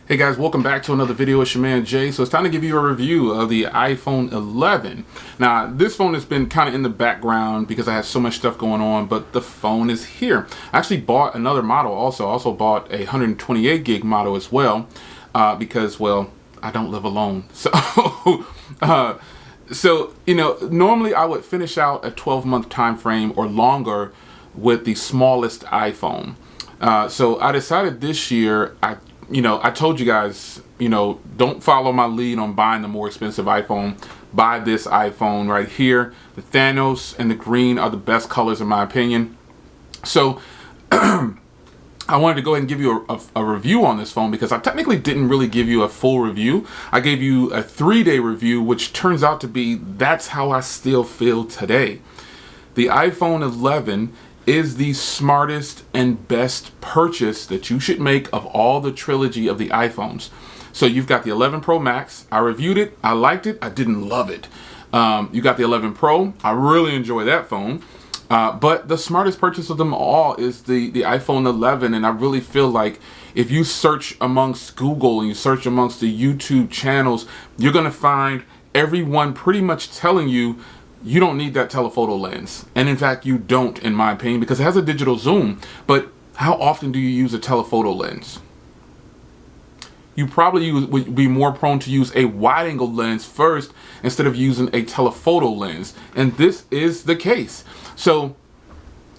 Hey guys, welcome back to another video. It's your man Jay. So it's time to give you a review of the iPhone 11. Now this phone has been kind of in the background because I had so much stuff going on, but the phone is here. I actually bought another model also bought a 128 gig model as well because, well, I don't live alone. So you know, normally I would finish out a 12-month time frame or longer with the smallest iPhone. So I decided this year, I told you guys, don't follow my lead on buying the more expensive iPhone. Buy this iPhone right here. The Thanos and the green are the best colors in my opinion. So I wanted to go ahead and give you a review on this phone because I technically didn't really give you a full review. I gave you a 3-day review, which turns out to be, that's how I still feel today. The iPhone 11 is the smartest and best purchase that you should make of all the trilogy of the iPhones. So you've got the 11 Pro Max. I reviewed it. I liked it. I didn't love it. You got the 11 Pro. I really enjoy that phone. But the smartest purchase of them all is the iPhone 11. And I really feel like if you search amongst Google and you search amongst the YouTube channels, you're going to find everyone pretty much telling you you don't need that telephoto lens. And in fact, you don't, in my opinion, because it has a digital zoom. But how often do you use a telephoto lens? You probably would be more prone to use a wide-angle lens first instead of using a telephoto lens. And this is the case. So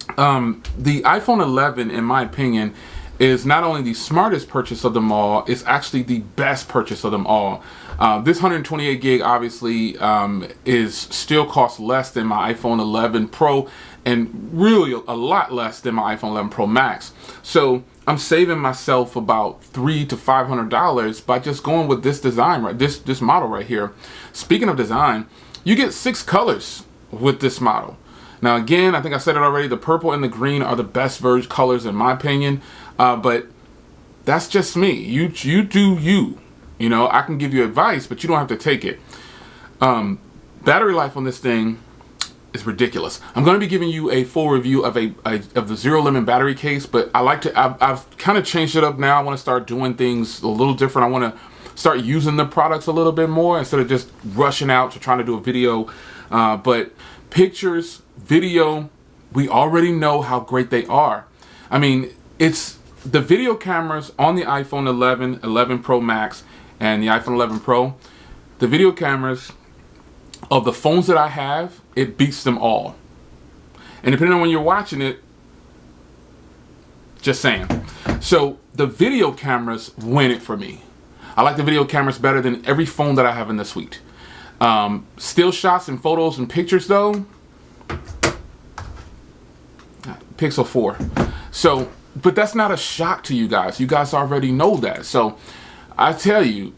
the iPhone 11, in my opinion, is not only the smartest purchase of them all, it's actually the best purchase of them all. This 128 gig obviously is still costs less than my iPhone 11 Pro and really a lot less than my iPhone 11 Pro Max. So I'm saving myself about $300 to $500 by just going with this design, right? This model right here. Speaking of design, you get 6 colors with this model. Now again, I think I said it already, the purple and the green are the best verge colors in my opinion, but that's just me. You do you. I can give you advice, but you don't have to take it. Battery life on this thing is ridiculous. I'm going to be giving you a full review of the Zero Limit battery case, but I've kind of changed it up now. I want to start doing things a little different. I want to start using the products a little bit more instead of just rushing out to trying to do a video. But pictures, video, we already know how great they are. I mean, it's the video cameras on the iPhone 11, 11 Pro Max, and the iPhone 11 Pro. The video cameras of the phones that I have, it beats them all. And depending on when you're watching it, just saying. So the video cameras win it for me. I like the video cameras better than every phone that I have in the suite. Still shots and photos and pictures though, Pixel 4. So, but that's not a shock to you guys. You guys already know that. So I tell you,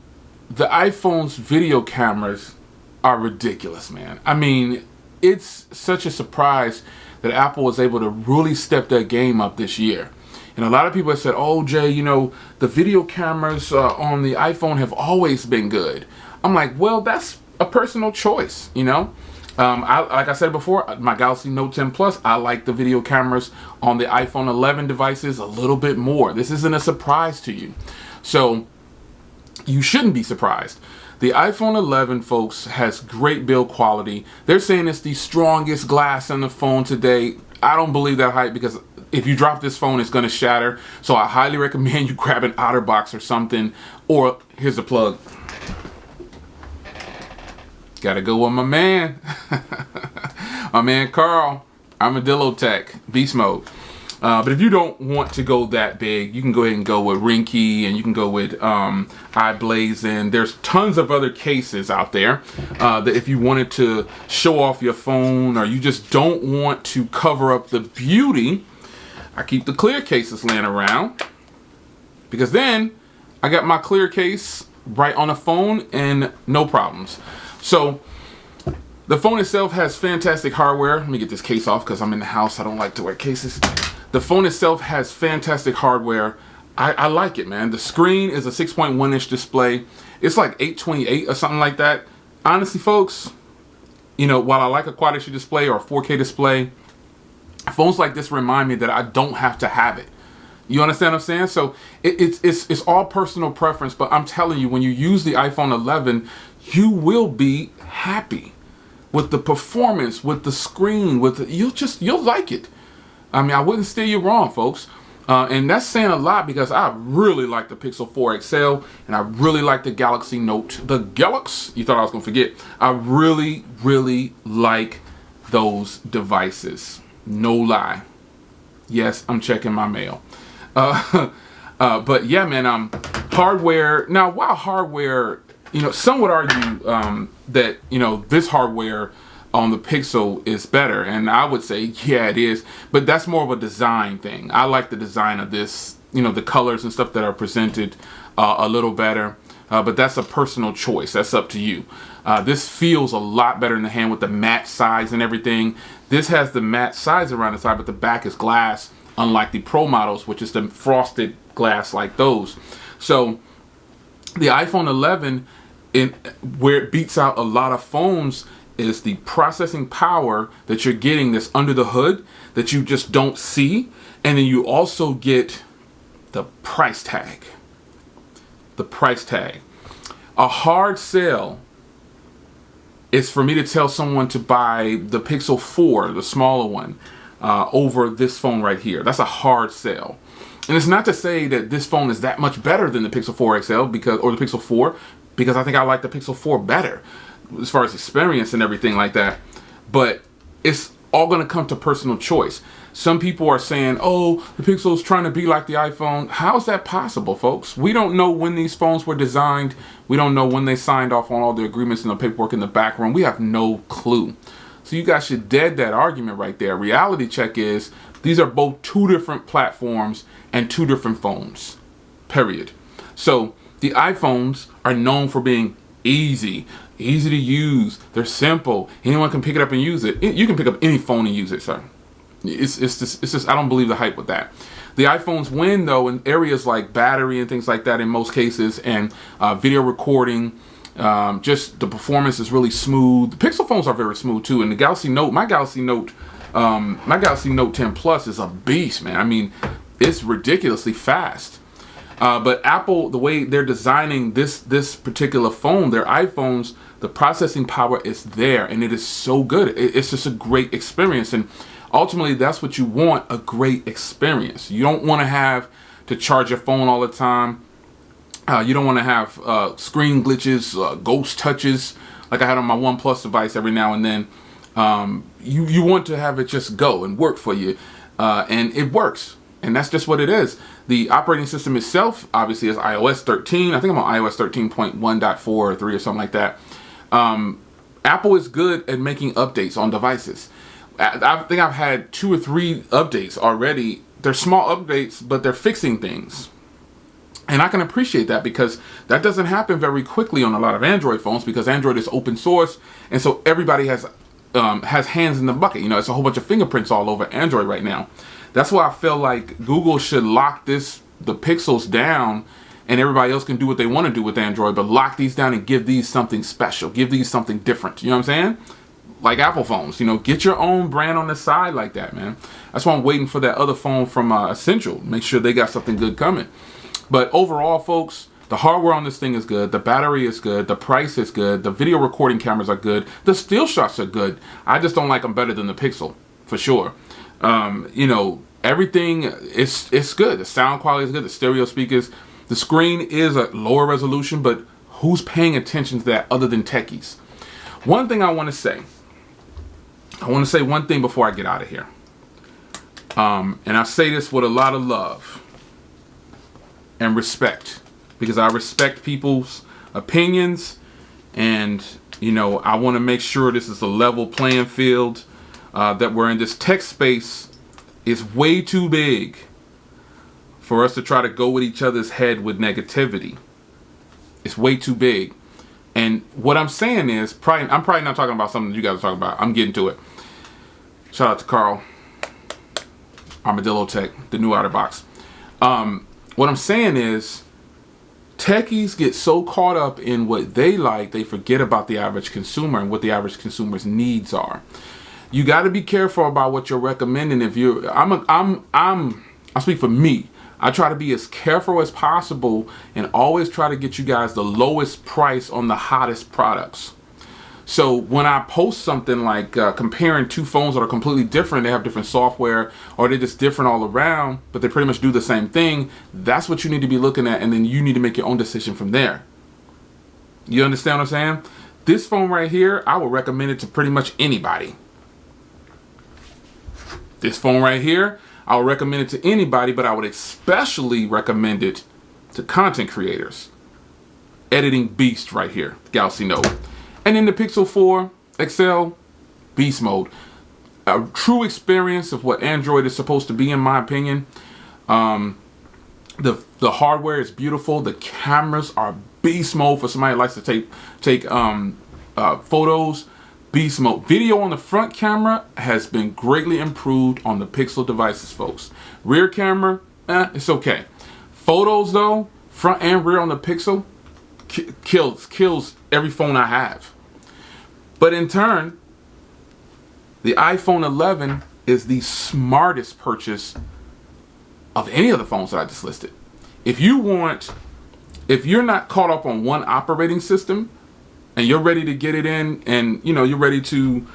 the iPhone's video cameras are ridiculous, man. I mean, it's such a surprise that Apple was able to really step their game up this year. And a lot of people have said, oh, Jay, the video cameras on the iPhone have always been good. I'm like, well, that's a personal choice, like I said before, my Galaxy Note 10 Plus, I like the video cameras on the iPhone 11 devices a little bit more. This isn't a surprise to you. So you shouldn't be surprised. The iPhone 11, folks, has great build quality. They're saying it's the strongest glass in the phone today. I don't believe that hype because if you drop this phone, it's going to shatter. So I highly recommend you grab an OtterBox or something. Or here's the plug. Gotta go with my man. My man Carl, Armadillo Tech, Beast Mode. But if you don't want to go that big, you can go ahead and go with Rinky, and you can go with iBlaze, and there's tons of other cases out there that if you wanted to show off your phone or you just don't want to cover up the beauty, I keep the clear cases laying around because then I got my clear case right on the phone and no problems. So the phone itself has fantastic hardware. Let me get this case off because I'm in the house. I don't like to wear cases. The phone itself has fantastic hardware. I like it, man. The screen is a 6.1-inch display. It's like 828 or something like that. Honestly, folks, while I like a quad issue display or a 4K display, phones like this remind me that I don't have to have it. You understand what I'm saying? So it's all personal preference, but I'm telling you, when you use the iPhone 11, you will be happy with the performance, with the screen, you'll like it. I mean, I wouldn't steer you wrong, folks. And that's saying a lot, because I really like the Pixel 4 XL, and I really like the Galaxy Note. The Galaxy, you thought I was going to forget. I really, really like those devices. No lie. Yes, I'm checking my mail. But yeah, man, hardware. Now, while hardware, some would argue that, this hardware on the Pixel is better, and I would say, yeah, it is, but that's more of a design thing. I like the design of this, the colors and stuff that are presented a little better, but that's a personal choice. That's up to you. This feels a lot better in the hand with the matte sides and everything. This has the matte sides around the side, but the back is glass, unlike the Pro models, which is the frosted glass like those. So the iPhone 11, where it beats out a lot of phones, is the processing power that you're getting that's under the hood that you just don't see. And then you also get the price tag. The price tag. A hard sell is for me to tell someone to buy the Pixel 4, the smaller one, over this phone right here. That's a hard sell. And it's not to say that this phone is that much better than the Pixel 4 XL or the Pixel 4, because I think I like the Pixel 4 better as far as experience and everything like that. But it's all going to come to personal choice. Some people are saying, oh, the Pixel is trying to be like the iPhone. How is that possible, folks? We don't know when these phones were designed. We don't know when they signed off on all the agreements and the paperwork in the background. We have no clue. So you guys should dead that argument right there. Reality check is these are both two different platforms and two different phones, period. So the iPhones are known for being easy to use. They're simple. Anyone can pick it up and use it. You can pick up any phone and use it, sir. It's just I don't believe the hype with that. The iPhones win though in areas like battery and things like that in most cases, and video recording. Just the performance is really smooth. The Pixel phones are very smooth too, and the Galaxy Note, my Galaxy Note 10 Plus is a beast, man. I mean, it's ridiculously fast. But Apple, the way they're designing this particular phone, their iPhones, the processing power is there, and it is so good. It's just a great experience, and ultimately that's what you want, a great experience. You don't want to have to charge your phone all the time. You don't want to have screen glitches, ghost touches, like I had on my OnePlus device every now and then. You want to have it just go and work for you, and it works. And that's just what it is. The operating system itself, obviously, is iOS 13. I think I'm on iOS 13.1.4 or 3 or something like that. Apple is good at making updates on devices. I think I've had 2 or 3 updates already. They're small updates, but they're fixing things. And I can appreciate that, because that doesn't happen very quickly on a lot of Android phones, because Android is open source, and so everybody has hands in the bucket. It's a whole bunch of fingerprints all over Android right now. That's why I feel like Google should lock the Pixels down, and everybody else can do what they want to do with Android, but lock these down and give these something special. Give these something different. You know what I'm saying? Like Apple phones. Get your own brand on the side like that, man. That's why I'm waiting for that other phone from Essential. Make sure they got something good coming. But overall, folks, the hardware on this thing is good. The battery is good. The price is good. The video recording cameras are good. The still shots are good. I just don't like them better than the Pixel, for sure. Everything is good. The sound quality is good. The stereo speakers. The screen is a lower resolution, but who's paying attention to that other than techies? One thing I want to say. I want to say one thing before I get out of here. And I say this with a lot of love and respect, because I respect people's opinions, and I want to make sure this is a level playing field, that we're in. This tech space is way too big for us to try to go with each other's head with negativity. It's way too big. And what I'm saying is, I'm probably not talking about something you guys are talking about. I'm getting to it. Shout out to Carl, Armadillo Tech, the new OtterBox. What I'm saying is, techies get so caught up in what they like, they forget about the average consumer and what the average consumer's needs are. You got to be careful about what you're recommending. If you're, I speak for me. I try to be as careful as possible and always try to get you guys the lowest price on the hottest products. So when I post something like comparing two phones that are completely different, they have different software, or they're just different all around, but they pretty much do the same thing, that's what you need to be looking at, and then you need to make your own decision from there. You understand what I'm saying? This phone right here, I would recommend it to pretty much anybody. This phone right here, I would recommend it to anybody, but I would especially recommend it to content creators. Editing beast right here, Galaxy Note. And then the Pixel 4 XL, beast mode. A true experience of what Android is supposed to be, in my opinion. The hardware is beautiful. The cameras are beast mode for somebody that likes to take photos. Beast mode. Video on the front camera has been greatly improved on the Pixel devices, folks. Rear camera, it's okay. Photos though, front and rear on the Pixel, kills every phone I have. But in turn, the iPhone 11 is the smartest purchase of any of the phones that I just listed. If you're not caught up on one operating system and you're ready to get it in, and you're ready to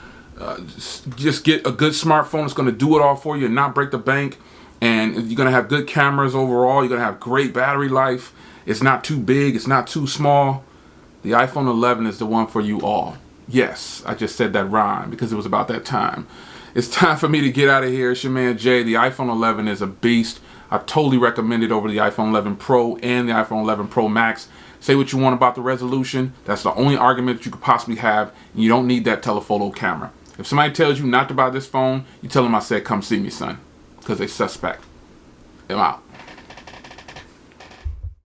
just get a good smartphone that's going to do it all for you and not break the bank, and you're going to have good cameras overall, you're going to have great battery life, it's not too big, it's not too small, the iPhone 11 is the one for you all. Yes, I just said that rhyme because it was about that time. It's time for me to get out of here. It's your man Jay. The iPhone 11 is a beast. I totally recommend it over the iPhone 11 Pro and the iPhone 11 Pro Max. Say what you want about the resolution. That's the only argument that you could possibly have. And you don't need that telephoto camera. If somebody tells you not to buy this phone, you tell them I said come see me, son. Because they suspect. I'm out.